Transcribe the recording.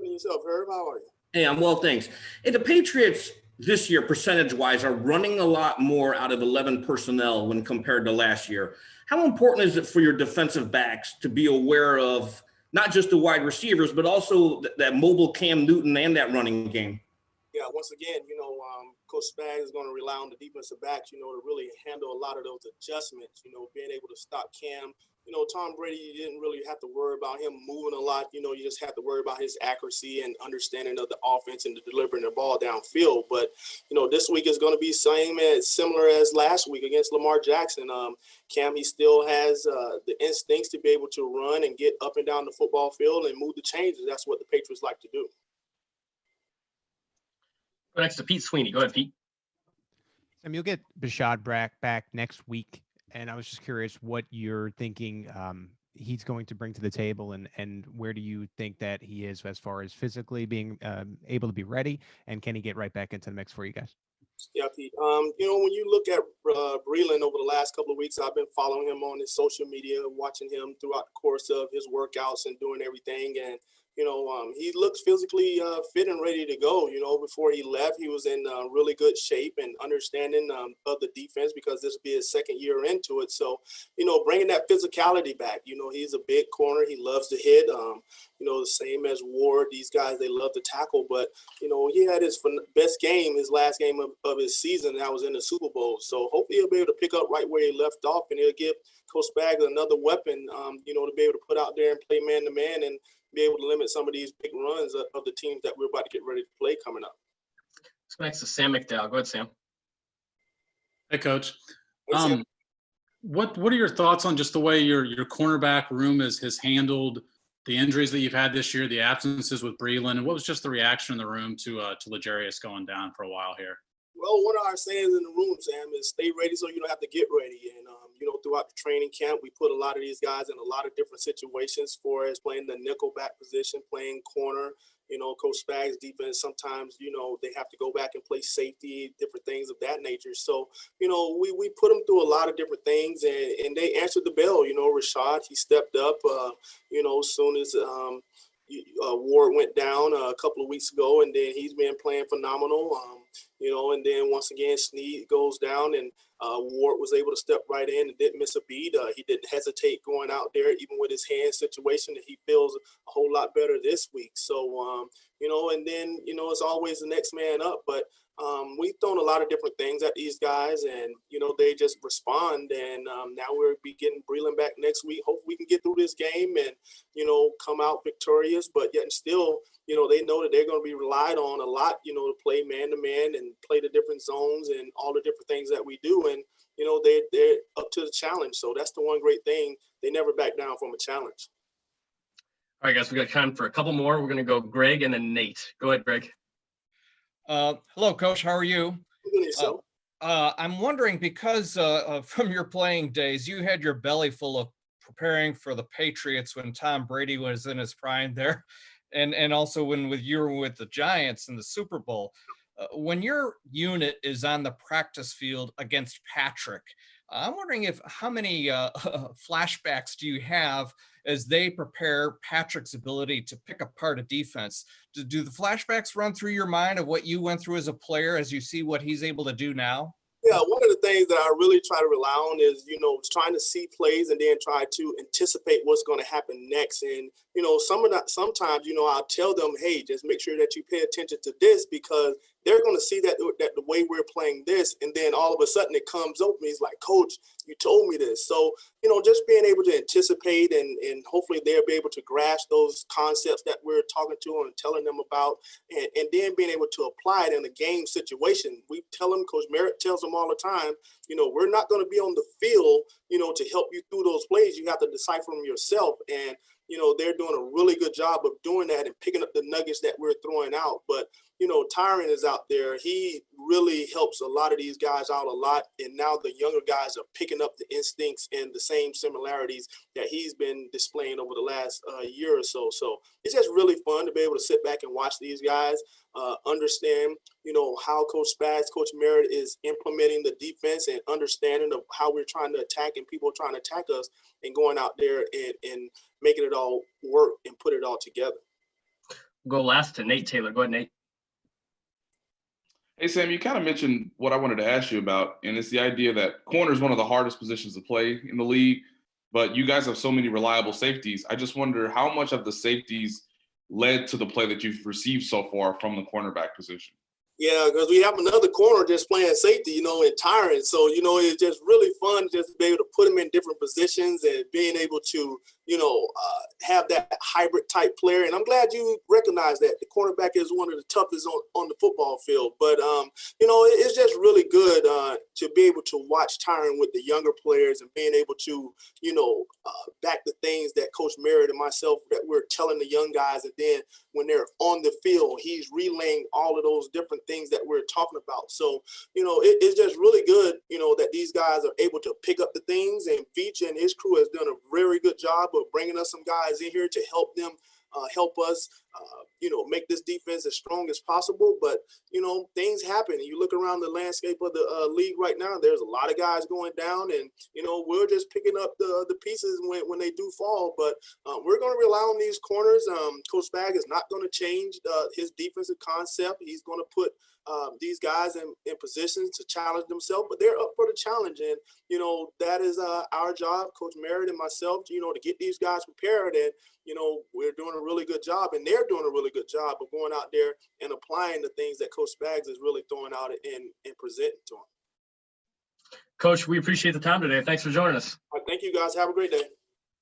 Yourself, Herb, how are you? Hey, I'm well, thanks. Hey, the Patriots this year, percentage-wise, are running a lot more out of 11 personnel when compared to last year. How important is it for your defensive backs to be aware of not just the wide receivers, but also that mobile Cam Newton and that running game? Yeah, once again, Coach Spags is going to rely on the defensive backs, to really handle a lot of those adjustments, being able to stop Cam. Tom Brady, you didn't really have to worry about him moving a lot. You just have to worry about his accuracy and understanding of the offense and delivering the ball downfield. But, this week is going to be similar as last week against Lamar Jackson. Cam, he still has the instincts to be able to run and get up and down the football field and move the changes. That's what the Patriots like to do. Next to Pete Sweeney. Go ahead, Pete. Sam, you'll get Bashaud back next week, and I was just curious what you're thinking he's going to bring to the table, and where do you think that he is as far as physically being able to be ready, and can he get right back into the mix for you guys? Yeah, Pete. When you look at Breeland over the last couple of weeks, I've been following him on his social media, watching him throughout the course of his workouts and doing everything, and he looks physically fit and ready to go. Before he left, he was in really good shape and understanding of the defense because this will be his second year into it. So, bringing that physicality back. He's a big corner. He loves to hit. The same as Ward. These guys, they love to tackle. But, he had his best game, his last game of his season, and that was in the Super Bowl. So hopefully he'll be able to pick up right where he left off, and he'll give Coach Spags another weapon, to be able to put out there and play man-to-man and be able to limit some of these big runs of the teams that we're about to get ready to play coming up. Let's go next to Sam McDowell. Go ahead, Sam. Hey, Coach. Hey, Sam. What are your thoughts on just the way your cornerback room has handled the injuries that you've had this year, the absences with Breeland, and what was just the reaction in the room to L'Jarius going down for a while here? Well, one of our sayings in the room, Sam, is stay ready so you don't have to get ready. And, throughout the training camp, we put a lot of these guys in a lot of different situations for us playing the nickel back position, playing corner. Coach Spags' defense, sometimes, they have to go back and play safety, different things of that nature. So, we put them through a lot of different things, and they answered the bell. Rashad, he stepped up, as soon as Ward went down a couple of weeks ago, and then he's been playing phenomenal. And then once again, Snead goes down, and Ward was able to step right in and didn't miss a beat. He didn't hesitate going out there, even with his hand situation, that he feels a whole lot better this week. So, and then, it's always the next man up. But we've thrown a lot of different things at these guys, and, they just respond. And now we're getting Breeland back next week. Hopefully we can get through this game and, come out victorious. But yet still, they know that they're going to be relied on a lot, to play man-to-man and play the different zones and all the different things that we do. And, they're up to the challenge. So that's the one great thing. They never back down from a challenge. All right, guys, we got time for a couple more. We're going to go Greg and then Nate. Go ahead, Greg. Hello, Coach. How are you? So. I'm wondering, because from your playing days, you had your belly full of preparing for the Patriots when Tom Brady was in his prime there, and also when you were with the Giants in the Super Bowl. When your unit is on the practice field against Patrick, I'm wondering how many flashbacks do you have as they prepare Patrick's ability to pick apart a defense? Do the flashbacks run through your mind of what you went through as a player as you see what he's able to do now? Yeah, one of the things that I really try to rely on is, trying to see plays and then try to anticipate what's going to happen next. And, sometimes, I'll tell them, hey, just make sure that you pay attention to this, because they're going to see that the way we're playing this. And then all of a sudden it comes over me. It's like, Coach, you told me this. So, just being able to anticipate and hopefully they'll be able to grasp those concepts that we're talking to and telling them about, and then being able to apply it in a game situation. We tell them, Coach Merritt tells them all the time, we're not going to be on the field, to help you through those plays. You have to decipher them yourself. And, they're doing a really good job of doing that and picking up the nuggets that we're throwing out. But, Tyron is out there. He really helps a lot of these guys out a lot. And now the younger guys are picking up the instincts and the same similarities that he's been displaying over the last year or so. So it's just really fun to be able to sit back and watch these guys, understand, how Coach Spags, Coach Merritt is implementing the defense and understanding of how we're trying to attack and people are trying to attack us, and going out there and making it all work and put it all together. go last to Nate Taylor. Go ahead, Nate. Hey, Sam, you kind of mentioned what I wanted to ask you about, and it's the idea that corner is one of the hardest positions to play in the league, but you guys have so many reliable safeties. I just wonder how much of the safeties led to the play that you've received so far from the cornerback position. Yeah, because we have another corner just playing safety, in Tyron. So, it's just really fun just to be able to put him in different positions and being able to, have that hybrid type player. And I'm glad you recognize that the cornerback is one of the toughest on the football field. But, it's just really good to be able to watch Tyron with the younger players and being able to, back the things that Coach Merritt and myself that we're telling the young guys. And then when they're on the field, he's relaying all of those different things that we're talking about. So, it's just really good, that these guys are able to pick up the things, and Veach and his crew has done a very good job of bringing us some guys in here to help them, help us, make this defense as strong as possible. But, things happen. You look around the landscape of the league right now, there's a lot of guys going down, and, we're just picking up the pieces when they do fall. But we're going to rely on these corners. Coach Spag is not going to change his defensive concept. He's going to put these guys in positions to challenge themselves, but they're up for the challenge. And, that is our job, Coach Merritt and myself, to get these guys prepared. And, we're doing a really good job, and they're doing a really good job of going out there and applying the things that Coach Spags is really throwing out and presenting to them. Coach, we appreciate the time today. Thanks for joining us. All right, thank you, guys. Have a great day.